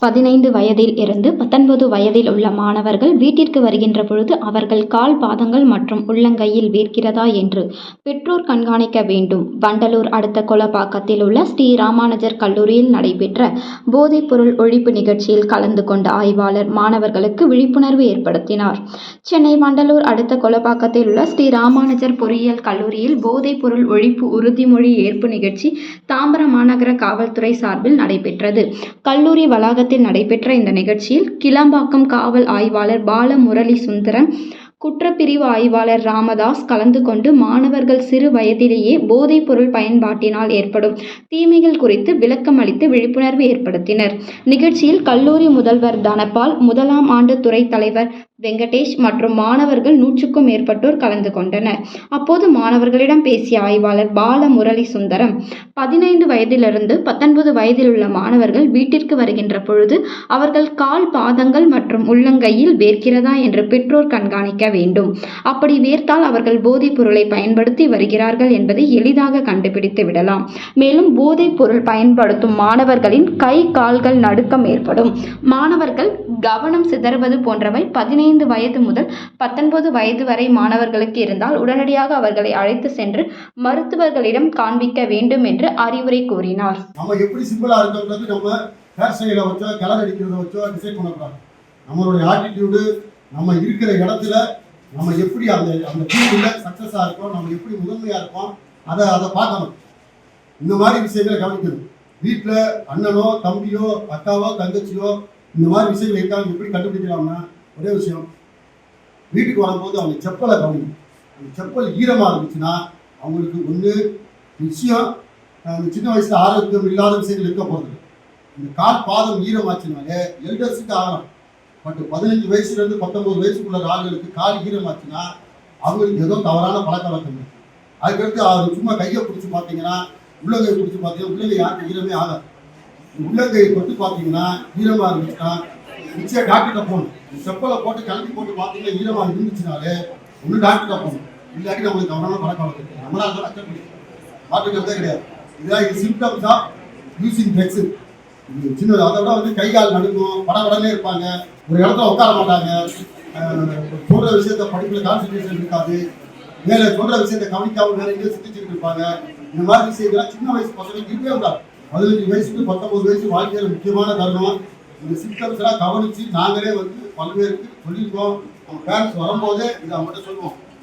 15 வயதில் இருந்து 19 வயதில் உள்ள மாணவர்கள் வீட்டிற்கு வருகின்ற பொழுது அவர்கள் கால் பாதங்கள் மற்றும் உள்ளங்கையில் வேர்க்கிறதா என்று பெற்றோர் கண்காணிக்க வேண்டும். வண்டலூர் அடுத்த கொலப்பாக்கத்தில் உள்ள ஸ்ரீ ராமானுஜர் கல்லூரியில் நடைபெற்ற போதைப்பொருள் ஒழிப்பு நிகழ்ச்சியில் கலந்து கொண்ட ஆய்வாளர் மாணவர்களுக்கு விழிப்புணர்வு ஏற்படுத்தினார். சென்னை வண்டலூர் அடுத்த கொலப்பாக்கத்தில் உள்ள ஸ்ரீ ராமானுஜர் பொறியியல் கல்லூரியில் போதைப்பொருள் ஒழிப்பு உறுதிமொழி ஏற்பு நிகழ்ச்சி தாம்பரம் மாநகர காவல்துறை சார்பில் நடைபெற்றது. கல்லூரி வளாகத்தில் நடைபெற்ற இந்த நிகழ்ச்சியில் கிளாம்பாக்கம் காவல் ஆய்வாளர் பாலமுரளி சுந்தரம், குற்றப்பிரிவு ஆய்வாளர் ராமதாஸ் கலந்து கொண்டு மாணவர்கள் சிறு வயதிலேயே போதைப் பொருள் பயன்பாட்டினால் ஏற்படும் தீமைகள் குறித்து விளக்கம் அளித்து விழிப்புணர்வு ஏற்படுத்தினர். நிகழ்ச்சியில் கல்லூரி முதல்வர் தனபால், முதலாம் ஆண்டு துறை தலைவர் வெங்கடேஷ் மற்றும் மாணவர்கள் 100க்கும் மேற்பட்டோர் கலந்து கொண்டனர். அப்போது மாணவர்களிடம் பேசிய ஆய்வாளர் பாலமுரளி சுந்தரம், 15 வயதிலிருந்து 19 வயதில் உள்ள மாணவர்கள் வீட்டிற்கு வருகின்ற பொழுது அவர்கள் கால் பாதங்கள் மற்றும் உள்ளங்கையில் வேர்க்கிறதா என்று பெற்றோர் கண்காணிக்க வேண்டும். அப்படி வேர்த்தால் அவர்கள் போதைப் பொருளை பயன்படுத்தி வருகிறார்கள் என்பதை எளிதாக கண்டுபிடித்து விடலாம். மேலும் போதைப் பொருள் பயன்படுத்தும் மாணவர்களின் கை கால்கள் நடுக்கம் ஏற்படும், மாணவர்கள் கவனம் சிதறுவது போன்றவை 15 வயது முதல் 19 வயது வரை மாணவர்களுக்கு இருந்தால் உடனடியாக அவர்களை அழைத்து சென்று மருத்துவர்களிடம் காண்பிக்க வேண்டும் என்று அறிவுரை கூறினார். நம்ம எப்படி சிம்பிளா இருக்கிறது, நம்ம ஹேர் ஸ்டைலை வச்சோ கலர் அடிக்கிறத வச்சோ டிசைட் பண்ணக்கூடாது. நம்மளுடைய ஆட்டிடியூடு, நம்ம இருக்கிற இடத்துல நம்ம எப்படி அந்த ஃபீல்டில் சக்ஸஸாக இருக்கோம், நம்ம எப்படி முதன்மையாக இருக்கோம், அதை பார்க்கணும். இந்த மாதிரி விஷயங்களை கவனிக்கணும். வீட்டில் அண்ணனோ தம்பியோ அக்காவோ தங்கச்சியோ இந்த மாதிரி விஷயங்கள் இருக்காங்க எப்படி கண்டுபிடிக்கலாம்னா, ஒரே விஷயம், வீட்டுக்கு வரும்போது அவங்க செப்பலை கவனிக்கணும். அந்த செப்பல் ஈரமாக இருந்துச்சுன்னா அவங்களுக்கு ஒன்று நிச்சயம் சின்ன வயசில் ஆரோக்கியம் இல்லாத விஷயங்கள் இருக்க போகிறது. இந்த கால் பாதம் ஈரமாச்சுனாலே எல்டர்ஸுக்கு ஆகலாம். பட் 15 வயசுலேருந்து 19 வயசுக்குள்ள ஆளுகளுக்கு கால் ஈரமாச்சுன்னா அவங்களுக்கு ஏதோ தவறான பழக்க வழக்கம் இருக்குது. அதுக்கடுத்து அவர் சும்மா கையை பிடிச்சி பார்த்தீங்கன்னா, உள்ளங்கை பிடிச்சி பார்த்தீங்கன்னா உள்ளங்கை யாருக்கு ஈரமே ஆகாது. உள்ளங்கையை தொட்டு பார்த்தீங்கன்னா ஈரமாக இருந்துச்சுன்னா நிச்சயம் டாக்டர்கிட்ட போகணும். செப்பலை போட்டு கிளம்பி போட்டு பார்த்தீங்கன்னா ஈரமாக இருந்துச்சுனாலே ஒன்று டாக்டர்கிட்ட போகணும். இல்லாட்டி நம்மளுக்கு தவறான பழக்க வழக்கம் இருக்குது. நம்மளால தான் அக்செப்ட் பண்ணி மாற்றுக்கிறதே கிடையாது. இதுதான் இது சிம்டம்ஸ் ஆஃப் யூசிங் ட்ரக்ஸ். இது சின்னது. அதை விட கை கால் நடுங்கும், படபடனே இருப்பாங்க, ஒரு இடத்துல உட்கார மாட்டாங்க, சொல்கிற விஷயத்த படிப்பில் கான்சன்ட்ரேஷன் இருக்காது, மேலே சொல்கிற விஷயத்தை கவனிக்காமல் வேற எங்கேயும் சுற்றிச்சுட்டு இருப்பாங்க. இந்த மாதிரி விஷயங்கள்லாம் சின்ன வயசு பசங்களுக்கு இருக்கவே கூடாது. 15 வயசுக்கு 19 வயசு வாழ்க்கையில் முக்கியமான தருணம். இந்த சிம்டம்ஸ் எல்லாம் கவனித்து நாங்களே பல்வேறுக்கு சொல்லியிருக்கோம். நம்ம பேரண்ட்ஸ் வரும்போதே இதை அவங்கள்ட்ட சொல்லுவோம்.